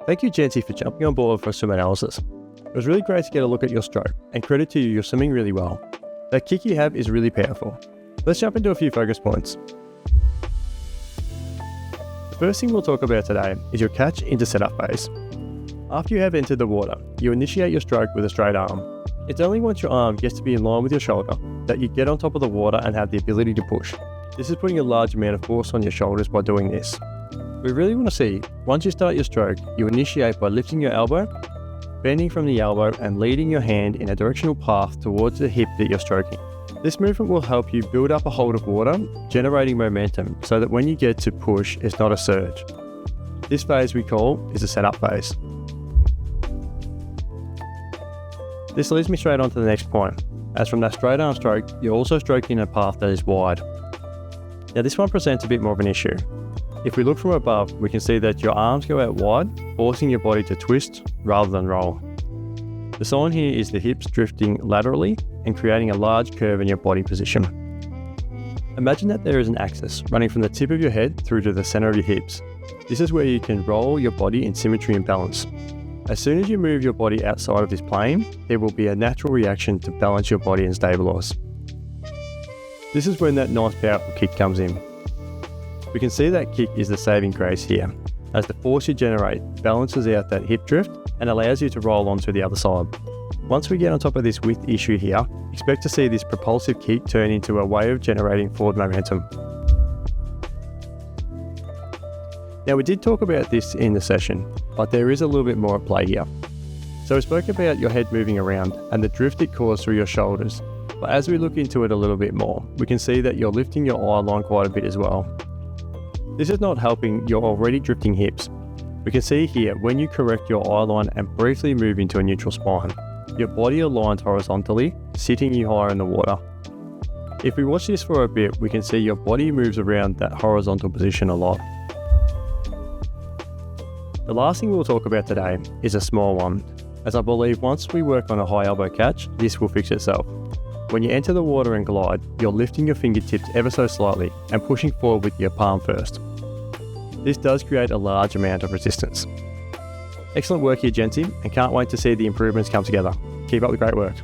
Thank you, Jencie, for jumping on board for swim analysis. It was really great to get a look at your stroke, and credit to you, you're swimming really well. That kick you have is really powerful. Let's jump into a few focus points. The first thing we'll talk about today is your catch into setup phase. After you have entered the water, you initiate your stroke with a straight arm. It's only once your arm gets to be in line with your shoulder that you get on top of the water and have the ability to push. This is putting a large amount of force on your shoulders by doing this. We really want to see, once you start your stroke, you initiate by lifting your elbow, bending from the elbow and leading your hand in a directional path towards the hip that you're stroking. This movement will help you build up a hold of water, generating momentum so that when you get to push, it's not a surge. This phase we call is a setup phase. This leads me straight on to the next point, as from that straight arm stroke, you're also stroking in a path that is wide. Now this one presents a bit more of an issue. If we look from above, we can see that your arms go out wide, forcing your body to twist rather than roll. The sign here is the hips drifting laterally and creating a large curve in your body position. Imagine that there is an axis running from the tip of your head through to the center of your hips. This is where you can roll your body in symmetry and balance. As soon as you move your body outside of this plane, there will be a natural reaction to balance your body and stabilize. This is when that nice powerful kick comes in. We can see that kick is the saving grace here, as the force you generate balances out that hip drift and allows you to roll onto the other side. Once we get on top of this width issue here, expect to see this propulsive kick turn into a way of generating forward momentum. Now we did talk about this in the session, but there is a little bit more at play here. So we spoke about your head moving around and the drift it caused through your shoulders, but as we look into it a little bit more, we can see that you're lifting your eye line quite a bit as well. This is not helping your already drifting hips. We can see here when you correct your eye line and briefly move into a neutral spine, your body aligns horizontally, sitting you higher in the water. If we watch this for a bit, we can see your body moves around that horizontal position a lot. The last thing we'll talk about today is a small one, as I believe once we work on a high elbow catch, this will fix itself. When you enter the water and glide, you're lifting your fingertips ever so slightly and pushing forward with your palm first. This does create a large amount of resistance. Excellent work here, Jencie, and can't wait to see the improvements come together. Keep up the great work.